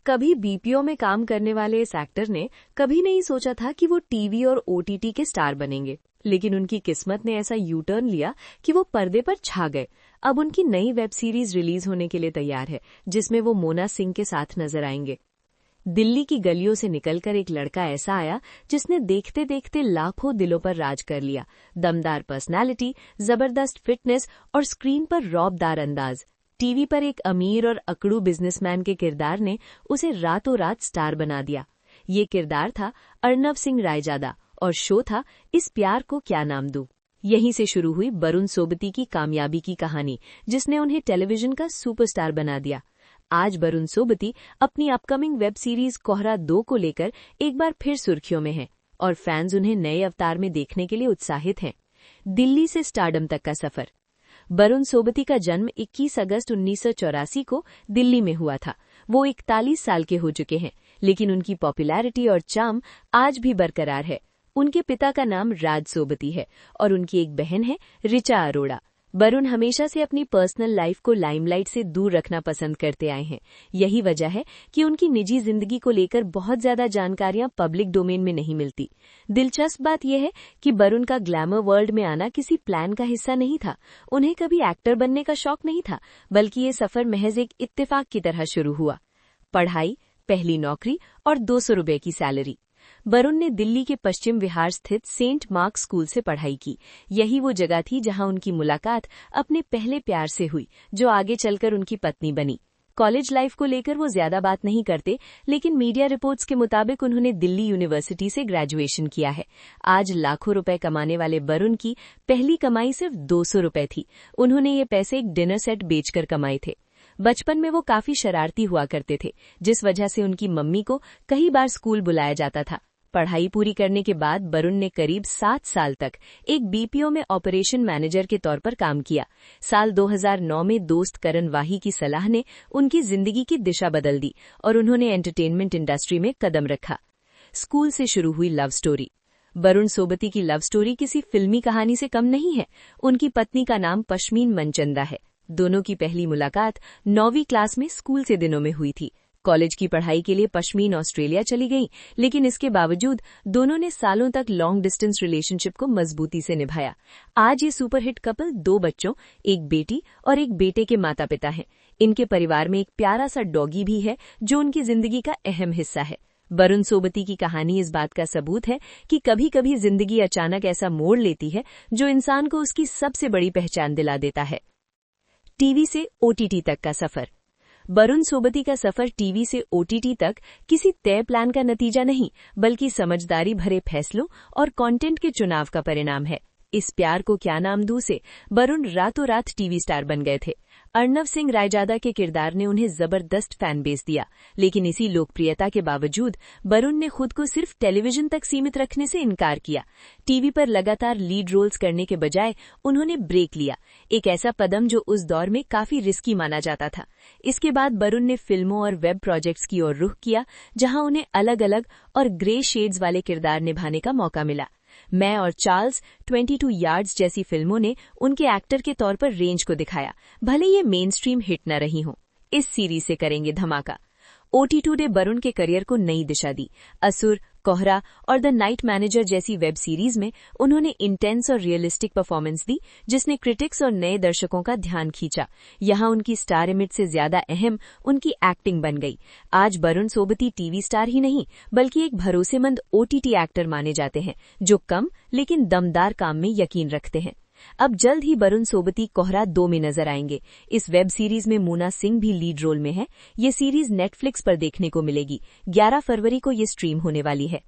कभी बीपीओ में काम करने वाले इस एक्टर ने कभी नहीं सोचा था कि वो टीवी और ओटीटी के स्टार बनेंगे, लेकिन उनकी किस्मत ने ऐसा यू टर्न लिया कि वो पर्दे पर छा गए। अब उनकी नई वेब सीरीज रिलीज होने के लिए तैयार है, जिसमें वो मोना सिंह के साथ नजर आएंगे। दिल्ली की गलियों से निकलकर एक लड़का ऐसा आया जिसने देखते देखते लाखों दिलों पर राज कर लिया। दमदार पर्सनालिटी, जबरदस्त फिटनेस और स्क्रीन पर रौबदार अंदाज। टीवी पर एक अमीर और अकड़ू बिजनेसमैन के किरदार ने उसे रातों रात स्टार बना दिया। ये किरदार था अर्नव सिंह रायजादा और शो था इस प्यार को क्या नाम दूं। यहीं से शुरू हुई वरुण सोबती की कामयाबी की कहानी, जिसने उन्हें टेलीविजन का सुपरस्टार बना दिया। आज वरुण सोबती अपनी अपकमिंग वेब सीरीज कोहरा 2 को लेकर एक बार फिर सुर्खियों में हैं और फैंस उन्हें नए अवतार में देखने के लिए उत्साहित हैं। दिल्ली से स्टारडम तक का सफर। वरुण सोबती का जन्म 21 अगस्त 1984 को दिल्ली में हुआ था। वो 41 साल के हो चुके हैं, लेकिन उनकी पॉपुलैरिटी और चार्म आज भी बरकरार है। उनके पिता का नाम राज सोबती है और उनकी एक बहन है ऋचा अरोड़ा। वरुण हमेशा से अपनी पर्सनल लाइफ को लाइमलाइट से दूर रखना पसंद करते आए हैं। यही वजह है कि उनकी निजी जिंदगी को लेकर बहुत ज्यादा जानकारियां पब्लिक डोमेन में नहीं मिलती। दिलचस्प बात यह है कि वरुण का ग्लैमर वर्ल्ड में आना किसी प्लान का हिस्सा नहीं था। उन्हें कभी एक्टर बनने का शौक नहीं था, बल्कि ये सफर महज एक इत्तेफाक की तरह शुरू हुआ। पढ़ाई, पहली नौकरी और 200 रुपए की सैलरी। वरुण ने दिल्ली के पश्चिम विहार स्थित सेंट मार्क स्कूल से पढ़ाई की। यही वो जगह थी जहां उनकी मुलाकात अपने पहले प्यार से हुई, जो आगे चलकर उनकी पत्नी बनी। कॉलेज लाइफ को लेकर वो ज्यादा बात नहीं करते, लेकिन मीडिया रिपोर्ट्स के मुताबिक उन्होंने दिल्ली यूनिवर्सिटी से ग्रेजुएशन किया है। आज लाखों रुपए कमाने वाले वरुण की पहली कमाई सिर्फ 200 रुपए थी। उन्होंने ये पैसे एक डिनर सेट बेचकर कमाए थे। बचपन में वो काफी शरारती हुआ करते थे, जिस वजह से उनकी मम्मी को कई बार स्कूल बुलाया जाता था। पढ़ाई पूरी करने के बाद वरुण ने करीब 7 साल तक एक बीपीओ में ऑपरेशन मैनेजर के तौर पर काम किया। साल 2009 में दोस्त करण वाही की सलाह ने उनकी जिंदगी की दिशा बदल दी और उन्होंने एंटरटेनमेंट इंडस्ट्री में कदम रखा। स्कूल से शुरू हुई लव स्टोरी। वरुण सोबती की लव स्टोरी किसी फिल्मी कहानी से कम नहीं है। उनकी पत्नी का नाम पश्मीन मनचंदा है। दोनों की पहली मुलाकात 9वीं क्लास में स्कूल से दिनों में हुई थी। कॉलेज की पढ़ाई के लिए पश्मीन ऑस्ट्रेलिया चली गईं, लेकिन इसके बावजूद दोनों ने सालों तक लॉन्ग डिस्टेंस रिलेशनशिप को मजबूती से निभाया। आज ये सुपरहिट कपल 2 बच्चों, एक बेटी और एक बेटे के माता पिता हैं। इनके परिवार में एक प्यारा सा डॉगी भी है, जो उनकी जिंदगी का अहम हिस्सा है। वरुण सोबती की कहानी इस बात का सबूत है कि कभी कभी जिंदगी अचानक ऐसा मोड़ लेती है जो इंसान को उसकी सबसे बड़ी पहचान दिला देता है। टीवी से ओटीटी तक का सफर। वरुण सोबती का सफर टीवी से ओटीटी तक किसी तय प्लान का नतीजा नहीं, बल्कि समझदारी भरे फैसलों और कंटेंट के चुनाव का परिणाम है। इस प्यार को क्या नाम दूं से वरुण रातों रात टीवी स्टार बन गए थे। अर्नव सिंह रायजादा के किरदार ने उन्हें जबरदस्त फैन बेस दिया, लेकिन इसी लोकप्रियता के बावजूद वरुण ने खुद को सिर्फ टेलीविजन तक सीमित रखने से इनकार किया। टीवी पर लगातार लीड रोल्स करने के बजाय उन्होंने ब्रेक लिया, एक ऐसा कदम जो उस दौर में काफी रिस्की माना जाता था। इसके बाद वरुण ने फिल्मों और वेब प्रोजेक्ट्स की ओर रुख किया, जहां उन्हें अलग अलग और ग्रे शेड्स वाले किरदार निभाने का मौका मिला। मैं और चार्ल्स, 22 यार्ड्स जैसी फिल्मों ने उनके एक्टर के तौर पर रेंज को दिखाया, भले ये मेन स्ट्रीम हिट न रही हों। इस सीरीज से करेंगे धमाका। OT2 ने वरुण के करियर को नई दिशा दी। असुर, कोहरा और द नाइट मैनेजर जैसी वेब सीरीज में उन्होंने इंटेंस और रियलिस्टिक परफॉर्मेंस दी, जिसने क्रिटिक्स और नए दर्शकों का ध्यान खींचा। यहाँ उनकी स्टार इमेज से ज्यादा अहम उनकी एक्टिंग बन गई। आज वरुण सोबती टीवी स्टार ही नहीं, बल्कि एक भरोसेमंद OTT एक्टर माने जाते हैं, जो कम लेकिन दमदार काम में यकीन रखते हैं। अब जल्द ही वरुण सोबती कोहरा 2 में नजर आएंगे। इस वेब सीरीज में मोना सिंह भी लीड रोल में है। ये सीरीज नेटफ्लिक्स पर देखने को मिलेगी। 11 फरवरी को ये स्ट्रीम होने वाली है।